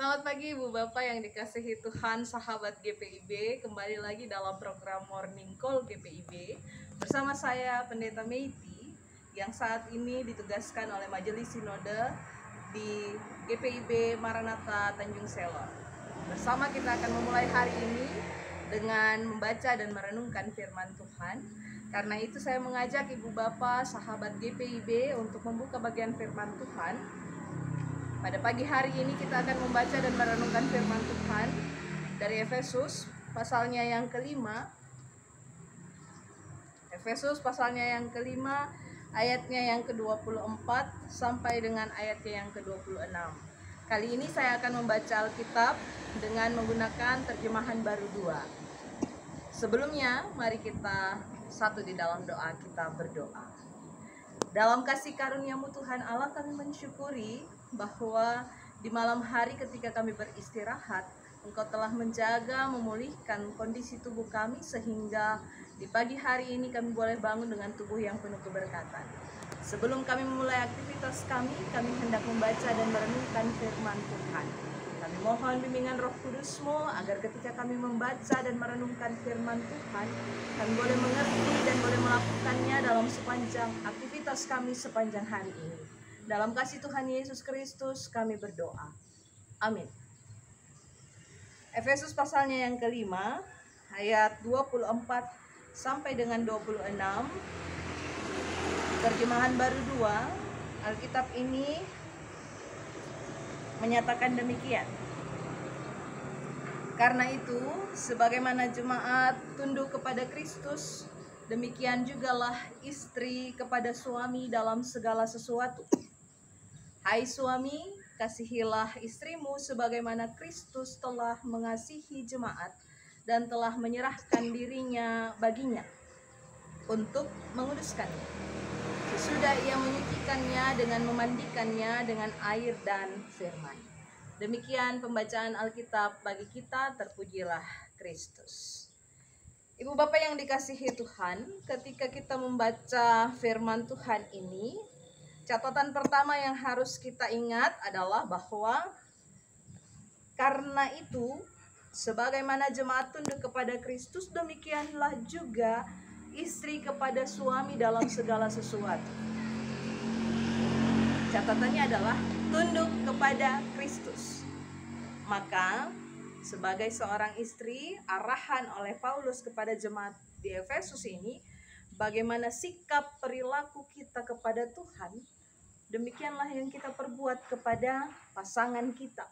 Selamat pagi Ibu Bapak yang dikasihi Tuhan, sahabat GPIB. Kembali lagi dalam program Morning Call GPIB bersama saya Pendeta Meiti yang saat ini ditugaskan oleh Majelis Sinode di GPIB Maranatha Tanjung Selor. Bersama kita akan memulai hari ini dengan membaca dan merenungkan firman Tuhan. Karena itu saya mengajak Ibu Bapak, sahabat GPIB untuk membuka bagian firman Tuhan. Pada pagi hari ini kita akan membaca dan merenungkan firman Tuhan dari Efesus pasalnya yang kelima. Efesus pasalnya yang kelima, ayatnya yang ke-24 sampai dengan ayatnya yang ke-26. Kali ini saya akan membaca Alkitab dengan menggunakan terjemahan baru 2. Sebelumnya, mari kita satu di dalam doa, kita berdoa. Dalam kasih karunia-Mu Tuhan Allah, kami mensyukuri bahwa di malam hari ketika kami beristirahat, Engkau telah menjaga, memulihkan kondisi tubuh kami sehingga di pagi hari ini kami boleh bangun dengan tubuh yang penuh keberkatan. Sebelum kami memulai aktivitas kami hendak membaca dan merenungkan firman Tuhan. Kami mohon bimbingan Roh Kudus-Mu agar ketika kami membaca dan merenungkan firman Tuhan, kami boleh mengerti dan boleh melakukannya dalam sepanjang aktivitas kami sepanjang hari ini. Dalam kasih Tuhan Yesus Kristus kami berdoa. Amin. Efesus pasalnya yang kelima, ayat 24 sampai dengan 26, terjemahan baru 2. Alkitab ini menyatakan demikian. Karena itu, sebagaimana jemaat tunduk kepada Kristus, demikian jugalah istri kepada suami dalam segala sesuatu. Hai suami, kasihilah istrimu sebagaimana Kristus telah mengasihi jemaat dan telah menyerahkan dirinya baginya untuk menguduskannya. Sesudah ia menyucikannya dengan memandikannya dengan air dan firman. Demikian pembacaan Alkitab bagi kita, terpujilah Kristus. Ibu Bapak yang dikasihi Tuhan, ketika kita membaca firman Tuhan ini, catatan pertama yang harus kita ingat adalah bahwa karena itu, sebagaimana jemaat tunduk kepada Kristus, demikianlah juga istri kepada suami dalam segala sesuatu. Catatannya adalah tunduk kepada Kristus. Maka sebagai seorang istri, arahan oleh Paulus kepada jemaat di Efesus ini, bagaimana sikap perilaku kita kepada Tuhan, demikianlah yang kita perbuat kepada pasangan kita.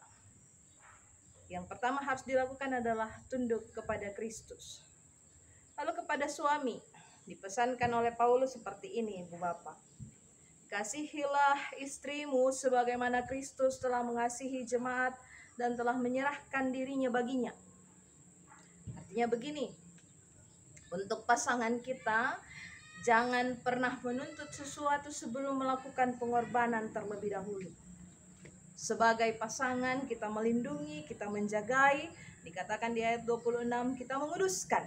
Yang pertama harus dilakukan adalah tunduk kepada Kristus. Lalu kepada suami, dipesankan oleh Paulus seperti ini, Ibu Bapak. Kasihilah istrimu sebagaimana Kristus telah mengasihi jemaat dan telah menyerahkan dirinya baginya. Artinya begini, untuk pasangan kita, jangan pernah menuntut sesuatu sebelum melakukan pengorbanan terlebih dahulu. Sebagai pasangan kita melindungi, kita menjagai, dikatakan di ayat 26, kita menguduskan.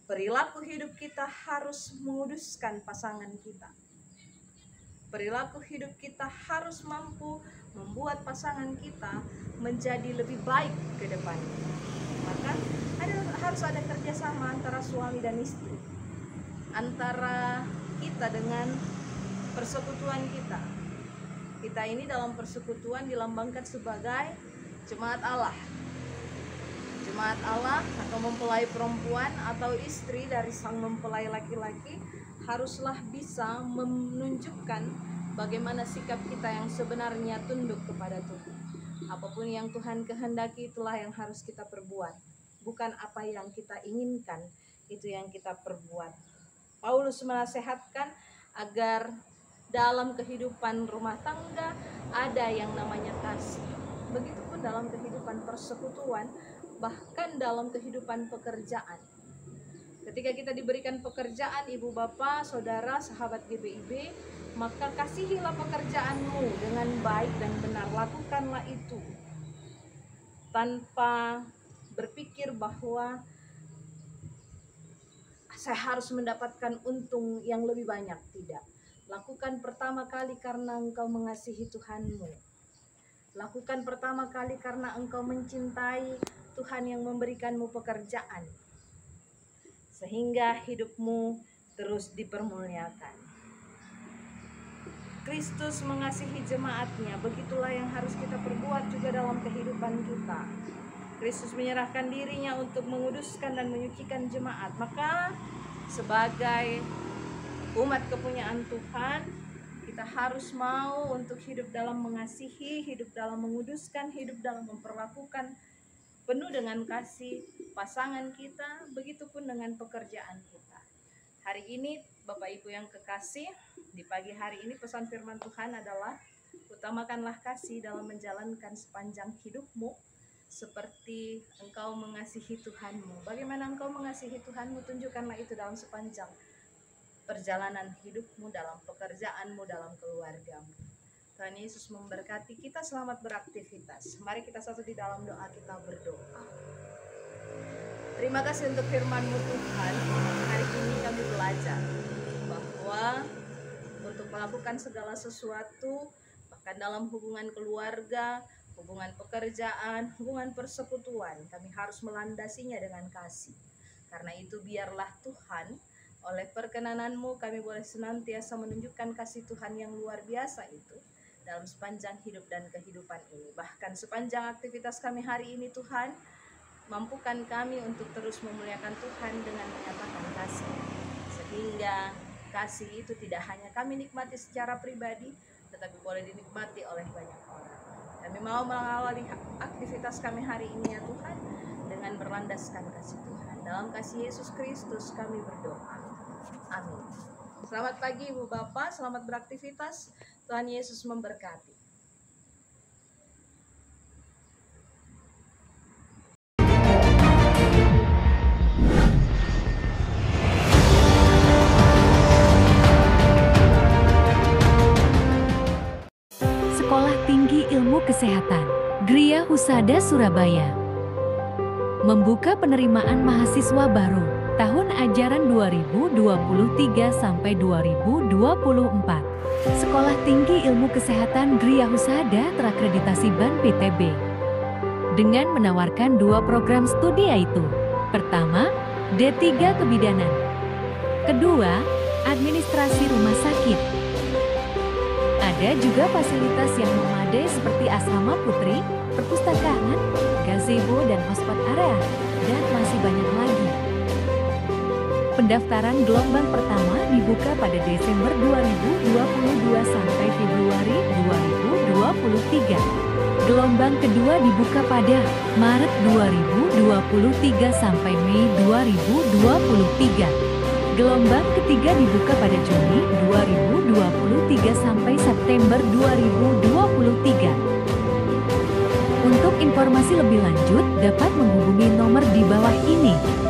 Perilaku hidup kita harus menguduskan pasangan kita. Perilaku hidup kita harus mampu membuat pasangan kita menjadi lebih baik ke depannya. Maka harus ada kerjasama antara suami dan istri, antara kita dengan persekutuan kita. Kita ini dalam persekutuan dilambangkan sebagai jemaat Allah. Jemaat Allah atau mempelai perempuan atau istri dari sang mempelai laki-laki haruslah bisa menunjukkan bagaimana sikap kita yang sebenarnya tunduk kepada Tuhan. Apapun yang Tuhan kehendaki itulah yang harus kita perbuat. Bukan apa yang kita inginkan, itu yang kita perbuat. Paulus menasehatkan agar dalam kehidupan rumah tangga ada yang namanya kasih. Begitupun dalam kehidupan persekutuan, bahkan dalam kehidupan pekerjaan. Ketika kita diberikan pekerjaan, Ibu Bapak, Saudara, sahabat GBIB, maka kasihilah pekerjaanmu dengan baik dan benar. Lakukanlah itu tanpa berpikir bahwa saya harus mendapatkan untung yang lebih banyak. Tidak. Lakukan pertama kali karena engkau mengasihi Tuhanmu. Lakukan pertama kali karena engkau mencintai Tuhan yang memberikanmu pekerjaan, sehingga hidupmu terus dipermuliakan. Kristus mengasihi jemaatnya, begitulah yang harus kita perbuat juga dalam kehidupan kita. Kristus menyerahkan dirinya untuk menguduskan dan menyucikan jemaat. Maka sebagai umat kepunyaan Tuhan, kita harus mau untuk hidup dalam mengasihi, hidup dalam menguduskan, hidup dalam memperlakukan penuh dengan kasih pasangan kita, begitupun dengan pekerjaan kita. Hari ini Bapak Ibu yang kekasih, di pagi hari ini pesan firman Tuhan adalah utamakanlah kasih dalam menjalankan sepanjang hidupmu seperti engkau mengasihi Tuhanmu. Bagaimana engkau mengasihi Tuhanmu, tunjukkanlah itu dalam sepanjang perjalanan hidupmu, dalam pekerjaanmu, dalam keluargamu. Tuhan Yesus memberkati kita. Selamat beraktivitas. Mari kita satu di dalam doa, kita berdoa. Terima kasih untuk firman-Mu Tuhan. Hari ini kami belajar bahwa untuk melakukan segala sesuatu, bahkan dalam hubungan keluarga, hubungan pekerjaan, hubungan persekutuan, kami harus melandasinya dengan kasih. Karena itu biarlah Tuhan, oleh perkenanan-Mu kami boleh senantiasa menunjukkan kasih Tuhan yang luar biasa itu dalam sepanjang hidup dan kehidupan ini. Bahkan sepanjang aktivitas kami hari ini Tuhan, mampukan kami untuk terus memuliakan Tuhan dengan menyatakan kasih. Sehingga kasih itu tidak hanya kami nikmati secara pribadi, tetapi boleh dinikmati oleh banyak orang. Kami mau mengawali aktivitas kami hari ini ya Tuhan, dengan berlandaskan kasih Tuhan. Dalam kasih Yesus Kristus kami berdoa. Amin. Selamat pagi Ibu Bapak, selamat beraktivitas. Tuhan Yesus memberkati. Sekolah Tinggi Ilmu Kesehatan, Gria Husada Surabaya, membuka penerimaan mahasiswa baru tahun ajaran 2023 sampai 2024. Sekolah Tinggi Ilmu Kesehatan Gria Husada terakreditasi BAN PTB dengan menawarkan 2 program studi, yaitu pertama, D3 Kebidanan, kedua, Administrasi Rumah Sakit. Ada juga fasilitas yang memadai seperti asrama putri, perpustakaan, gazebo dan hotspot area, dan masih banyak lagi. Pendaftaran gelombang pertama dibuka pada Desember 2022 sampai Februari 2023. Gelombang kedua dibuka pada Maret 2023 sampai Mei 2023. Gelombang ketiga dibuka pada Juni 2023 sampai September 2023. Untuk informasi lebih lanjut dapat menghubungi nomor di bawah ini.